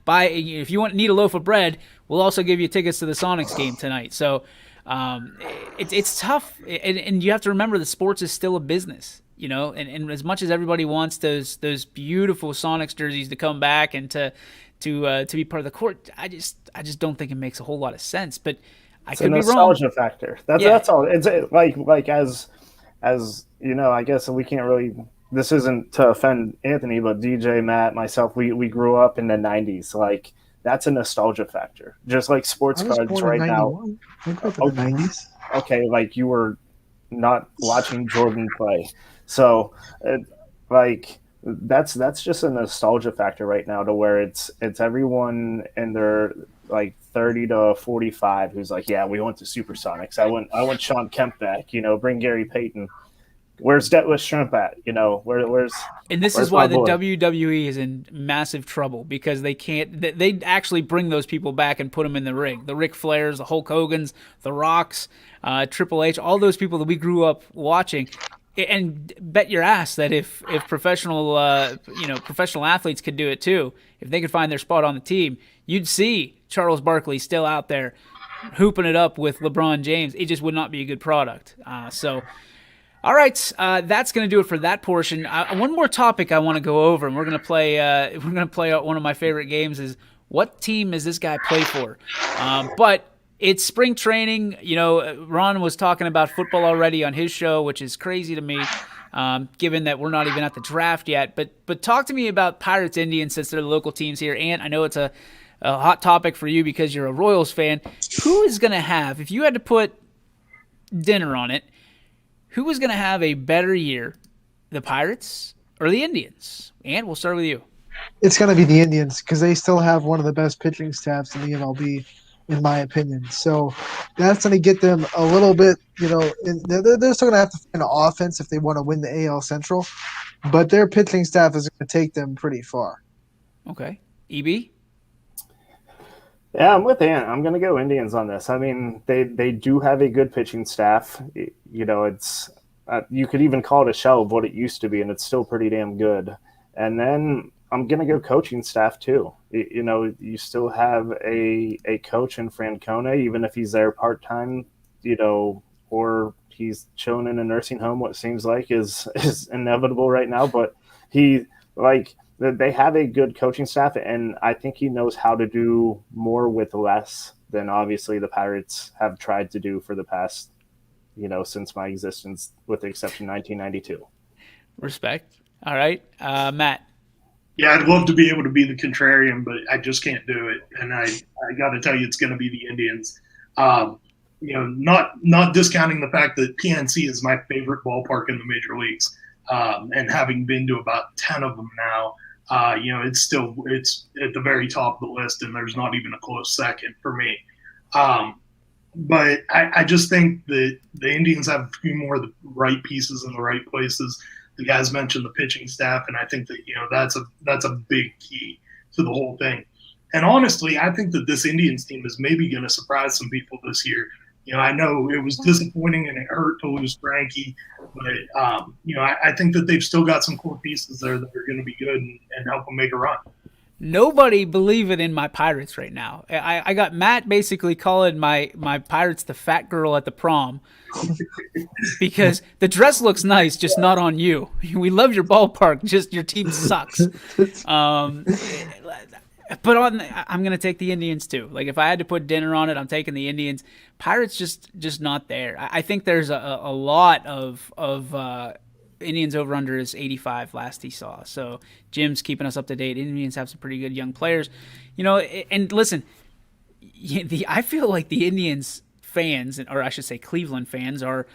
buy. If you need a loaf of bread, we'll also give you tickets to the Sonics game tonight. So it's tough, and you have to remember the sports is still a business, And as much as everybody wants those beautiful Sonics jerseys to come back and to be part of the court, I just don't think it makes a whole lot of sense. But I could be wrong. It's a nostalgia factor. That's all. It's like as I guess we can't really. This isn't to offend Anthony, but DJ, Matt, myself, we grew up in the '90s. Like, that's a nostalgia factor. Just like sports cards right now. I grew up in the '90s. Okay, like you were not watching Jordan play, so that's just a nostalgia factor right now, to where it's everyone in their like 30 to 45 who's like, yeah, we want the Supersonics. I want Sean Kemp back. Bring Gary Payton. Where's Detlef Shrimp at? Where's and this is why the WWE is in massive trouble, because they can't. They actually bring those people back and put them in the ring. The Ric Flairs, the Hulk Hogans, the Rocks, Triple H, all those people that we grew up watching. And bet your ass that if professional professional athletes could do it too, if they could find their spot on the team, you'd see Charles Barkley still out there hooping it up with LeBron James. It just would not be a good product. All right, that's going to do it for that portion. One more topic I want to go over, and we're going to play. Out one of my favorite games. Is what team does this guy play for? But it's spring training. Ron was talking about football already on his show, which is crazy to me, given that we're not even at the draft yet. But talk to me about Pirates Indians, since they're the local teams here. And I know it's a hot topic for you because you're a Royals fan. Who is going to have, if you had to put dinner on it, who is going to have a better year, the Pirates or the Indians? And we'll start with you. It's going to be the Indians, because they still have one of the best pitching staffs in the MLB, in my opinion. So that's going to get them a little bit, they're still going to have to find an offense if they want to win the AL Central. But their pitching staff is going to take them pretty far. Okay. EB? Yeah, I'm with Ant. I'm going to go Indians on this. I mean, they do have a good pitching staff. It's you could even call it a shell of what it used to be, and it's still pretty damn good. And then I'm going to go coaching staff too. You still have a coach in Francona, even if he's there part-time, or he's chilling in a nursing home, what seems like is inevitable right now. But they have a good coaching staff, and I think he knows how to do more with less than obviously the Pirates have tried to do for the past, since my existence, with the exception 1992. Respect. All right, Matt. Yeah, I'd love to be able to be the contrarian, but I just can't do it. And I got to tell you, it's going to be the Indians. Not discounting the fact that PNC is my favorite ballpark in the major leagues, and having been to about 10 of them now, it's at the very top of the list, and there's not even a close second for me. But I just think that the Indians have a few more of the right pieces in the right places. The guys mentioned the pitching staff, and I think that that's a big key to the whole thing. And honestly, I think that this Indians team is maybe going to surprise some people this year. I know it was disappointing and it hurt to lose Frankie, but I think that they've still got some core pieces there that are going to be good and help them make a run. Nobody believing in my Pirates right now. I got Matt basically calling my Pirates the fat girl at the prom because the dress looks nice, just not on you. We love your ballpark, just your team sucks. I'm going to take the Indians too. Like if I had to put dinner on it, I'm taking the Indians. Pirates just not there. I think there's a lot of Indians over-under is 85 last he saw. So Jim's keeping us up to date. Indians have some pretty good young players. And listen, I feel like the Indians fans, or I should say Cleveland fans, are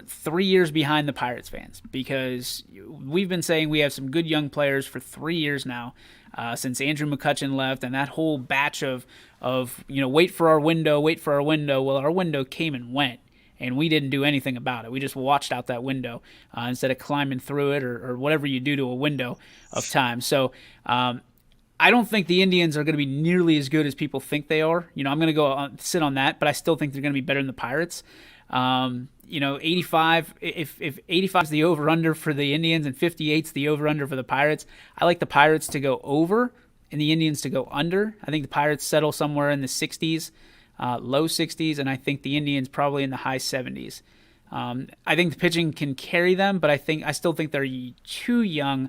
3 years behind the Pirates fans because we've been saying we have some good young players for 3 years now, since Andrew McCutchen left and that whole batch of wait for our window. Well, our window came and went. And we didn't do anything about it. We just watched out that window instead of climbing through it or whatever you do to a window of time. So I don't think the Indians are going to be nearly as good as people think they are. I'm going to go sit on that, but I still think they're going to be better than the Pirates. 85, if 85 is the over-under for the Indians and 58 is the over-under for the Pirates, I like the Pirates to go over and the Indians to go under. I think the Pirates settle somewhere in the 60s. Low 60s, and I think the Indians probably in the high 70s. I think the pitching can carry them, but I still think they're too young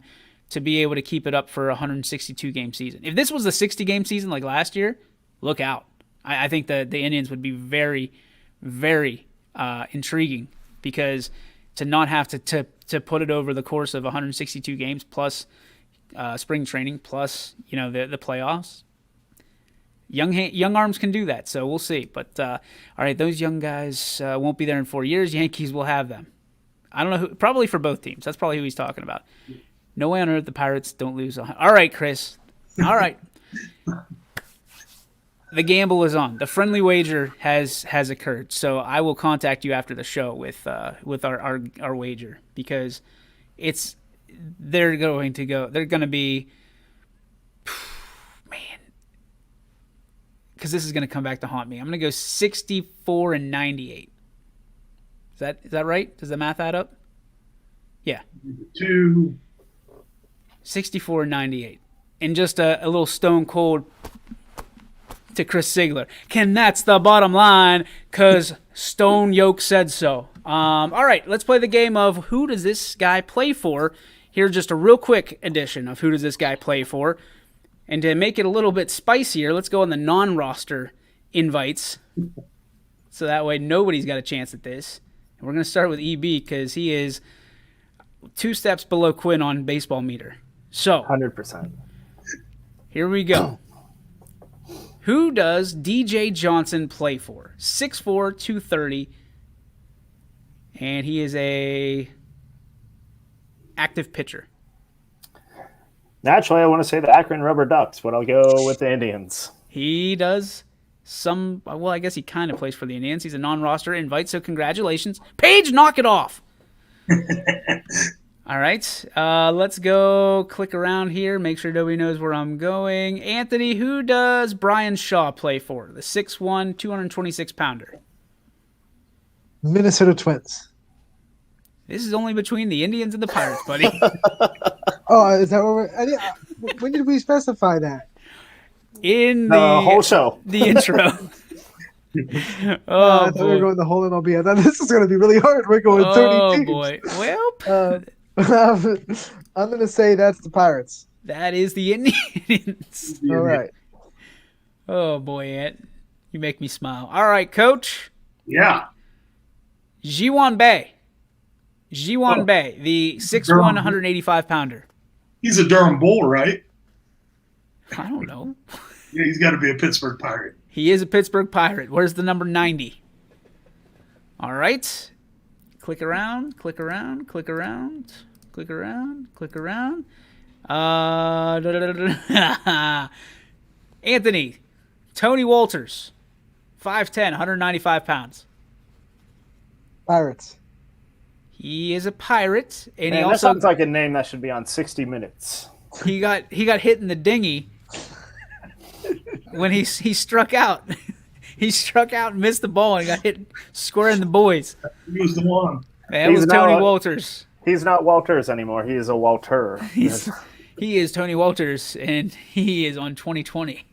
to be able to keep it up for a 162-game season. If this was a 60-game season like last year, look out. I think the Indians would be very, very intriguing because to not have to put it over the course of 162 games plus spring training plus the playoffs. Young arms can do that, so we'll see. But, all right, those young guys won't be there in 4 years. Yankees will have them. I don't know who. Probably for both teams. That's probably who he's talking about. No way on earth the Pirates don't lose. All right, Chris. All right. The gamble is on. The friendly wager has occurred. So I will contact you after the show with our wager because they're going to be – because this is going to come back to haunt me. I'm going to go 64-98. Is that right? Does the math add up? Yeah. 64-98. And just a little stone cold to Chris Ziegler. That's the bottom line because Stone Yoke said so. All right, let's play the game of who does this guy play for. Here's just a real quick edition of who does this guy play for. And to make it a little bit spicier, let's go on the non-roster invites. So that way nobody's got a chance at this. And we're going to start with EB because he is 2 steps below Quinn on baseball meter. So 100%. Here we go. Who does DJ Johnson play for? 6'4", 230. And he is a active pitcher. Naturally, I want to say the Akron Rubber Ducks, but I'll go with the Indians. He does I guess he kind of plays for the Indians. He's a non-roster invite, so congratulations. Paige, knock it off. All right, let's go click around here, make sure nobody knows where I'm going. Anthony, who does Brian Shaw play for? The 6'1", 226-pounder. Minnesota Twins. This is only between the Indians and the Pirates, buddy. Oh, is that what when did we specify that? In the whole show. The intro. I thought we were going the whole MLB. I thought this is going to be really hard. We're going 30 teams. Oh, boy. Well, I'm going to say that's the Pirates. That is the Indians. All right. Oh, boy, Ant. You make me smile. All right, Coach. Yeah. Jiwon Bay. Jiwon Bay, the 6'1", 185-pounder. He's a Durham Bull, right? I don't know. Yeah, he's got to be a Pittsburgh Pirate. He is a Pittsburgh Pirate. Where's the number 90? All right. Click around, click around, click around, click around, click around. Anthony, Tony Walters, 5'10", 195 pounds. Pirates. He is a pirate, and he that also sounds like a name that should be on 60 Minutes. he got hit in the dinghy when he struck out. He struck out and missed the ball and got hit square in the boys. He was the one. That was Tony Walters. He's not Walters anymore. He is a Walter. He is Tony Walters, and he is on 2020.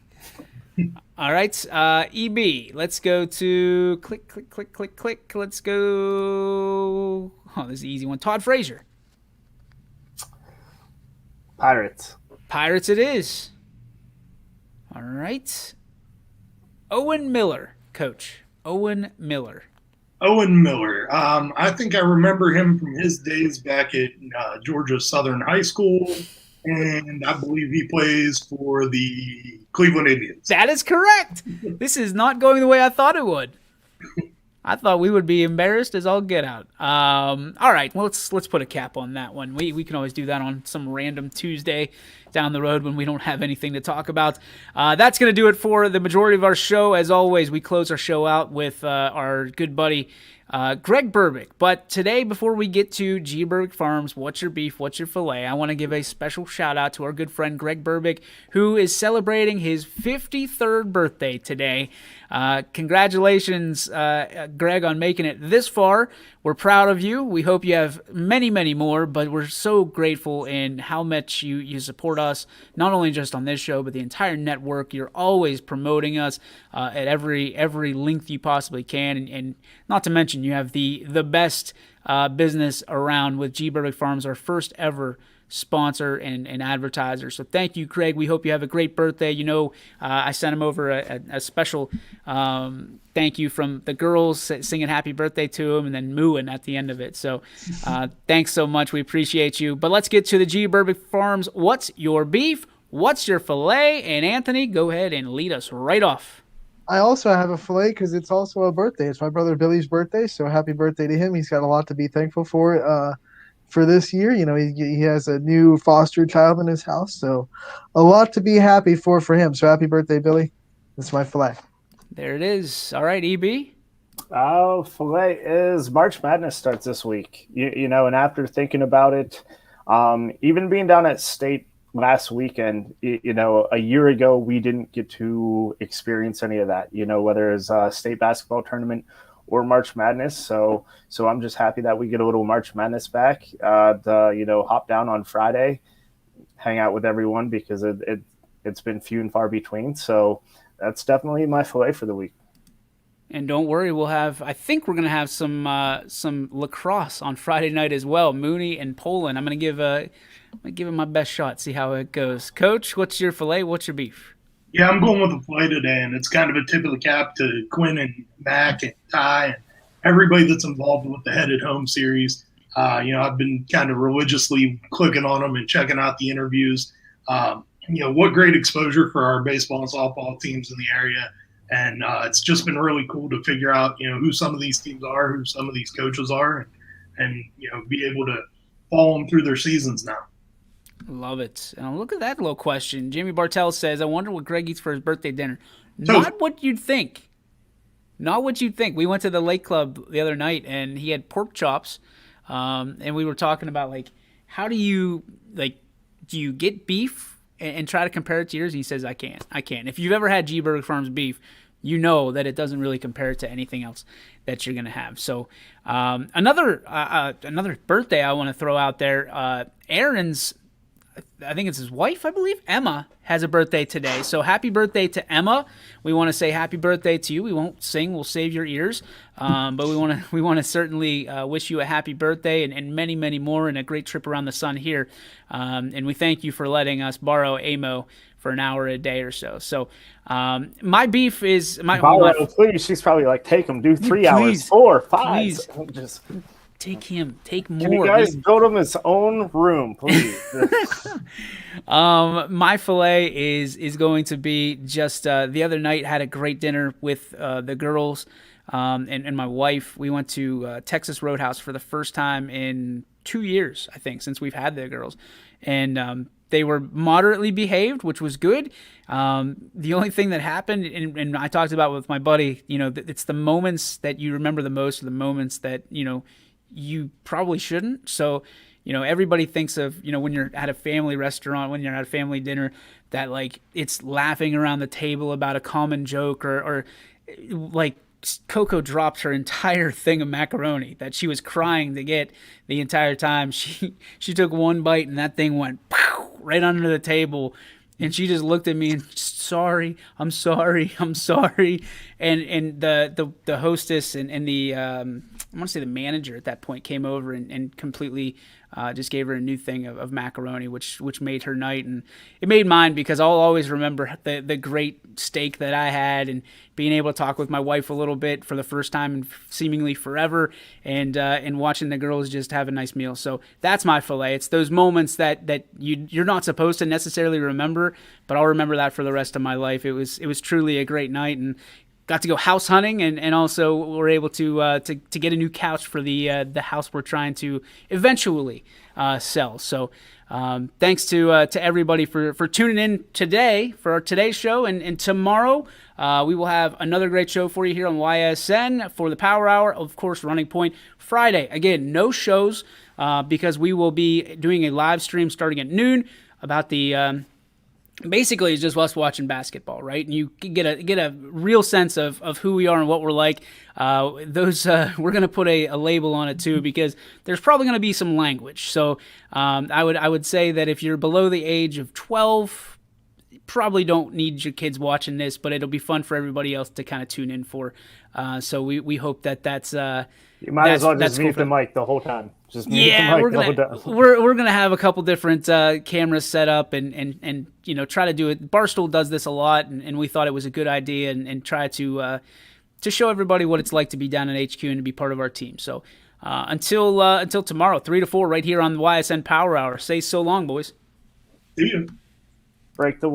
All right, EB. Let's go to click, click, click, click, click. Let's go. Oh, this is an easy one. Todd Frazier. Pirates. Pirates it is. All right. Owen Miller, Coach. Owen Miller. Owen Miller. I think I remember him from his days back at Georgia Southern High School, and I believe he plays for the Cleveland Indians. That is correct. This is not going the way I thought it would. I thought we would be embarrassed as all get out. All right, well, let's put a cap on that one. We can always do that on some random Tuesday down the road when we don't have anything to talk about. That's going to do it for the majority of our show. As always, we close our show out with our good buddy Greg Burbick. But today, before we get to G. Burbick Farms, What's Your Beef, What's Your Filet, I want to give a special shout out to our good friend Greg Burbick, who is celebrating his 53rd birthday today. Congratulations, Greg, on making it this far. We're proud of you. We hope you have many, many more, but we're so grateful in how much you support us, not only just on this show, but the entire network. You're always promoting us at every length you possibly can, and not to mention you have the best business around with G. Burbick Farms, our first ever sponsor and advertiser. So thank you, Craig. We hope you have a great birthday. You know, I sent him over a special thank you from the girls singing happy birthday to him and then mooing at the end of it. So thanks so much. We appreciate you. But let's get to the G. Burbick Farms. What's your beef? What's your filet? And Anthony, go ahead and lead us right off. I also have a filet because it's also a birthday. It's my brother Billy's birthday, so happy birthday to him. He's got a lot to be thankful for this year. You know, he has a new foster child in his house, so a lot to be happy for him. So happy birthday, Billy. That's my filet. There it is. All right, EB. Filet is March Madness starts this week. You know, and after thinking about it, even being down at State last weekend, you know, a year ago, we didn't get to experience any of that, you know, whether it's a state basketball tournament or March Madness. So I'm just happy that we get a little March Madness back, you know, hop down on Friday, hang out with everyone because it's been few and far between. So that's definitely my filet for the week. And don't worry, I think we're going to have some lacrosse on Friday night as well. Mooney and Poland. I'm going to give it my best shot, see how it goes. Coach, what's your filet? What's your beef? Yeah, I'm going with the filet today, and it's kind of a tip of the cap to Quinn and Mac and Ty and everybody that's involved with the Headed Home series. You know, I've been kind of religiously clicking on them and checking out the interviews. You know, what great exposure for our baseball and softball teams in the area. And it's just been really cool to figure out, you know, who some of these teams are, who some of these coaches are, and you know, be able to follow them through their seasons now. Love it. And look at that little question. Jamie Bartell says, I wonder what Greg eats for his birthday dinner. Not what you'd think. Not what you'd think. We went to the Lake Club the other night, and he had pork chops, and we were talking about, like, how do you get beef and try to compare it to yours? And he says, I can't. If you've ever had G. Burbick Farms beef, you know that it doesn't really compare to anything else that you're going to have. So another birthday I want to throw out there, Aaron's I think it's his wife, I believe, Emma, has a birthday today. So happy birthday to Emma. We want to say happy birthday to you. We won't sing. We'll save your ears. But we want to certainly wish you a happy birthday and many, many more and a great trip around the sun here. And we thank you for letting us borrow AMO for an hour a day or so. So my beef is... Please, she's probably like, take him, do 3 hours, 4, 5. Please. Just... Take him. Take more. Can you guys build him his own room, please? My filet is going to be just the other night had a great dinner with the girls and my wife. We went to Texas Roadhouse for the first time in 2 years, I think, since we've had the girls. And they were moderately behaved, which was good. The only thing that happened, and I talked about with my buddy, it's the moments that you remember the most, the moments that, you probably shouldn't. So, everybody thinks of, when you're at a family restaurant, when you're at a family dinner, that like it's laughing around the table about a common joke or like Coco dropped her entire thing of macaroni that she was crying to get the entire time. She took one bite and that thing went right under the table. And she just looked at me and I'm sorry. And the hostess and the I want to say the manager at that point came over and completely just gave her a new thing of macaroni, which made her night, and it made mine because I'll always remember the great steak that I had and being able to talk with my wife a little bit for the first time in seemingly forever, and watching the girls just have a nice meal. So that's my filet. It's those moments that you're not supposed to necessarily remember, but I'll remember that for the rest of my life. It was truly a great night, and got to go house hunting, and also were able to get a new couch for the house we're trying to eventually sell. So thanks to everybody for tuning in today for our today's show, and tomorrow we will have another great show for you here on YSN for the Power Hour. Of course, Running Point Friday. Again, no shows because we will be doing a live stream starting at noon about the basically it's just us watching basketball, right? And you get a real sense of who we are and what we're like. We're going to put a label on it too, because there's probably going to be some language. So I would say that if you're below the age of 12, you probably don't need your kids watching this, but it'll be fun for everybody else to kind of tune in for. So we hope that's you might as well just mute the mic the whole time. Just mute the mic the whole time. We're gonna have a couple different cameras set up and try to do it. Barstool does this a lot, and we thought it was a good idea, and try to show everybody what it's like to be down at HQ and to be part of our team. So until tomorrow, 3 to 4, right here on the YSN Power Hour. Say so long, boys. See you. Break the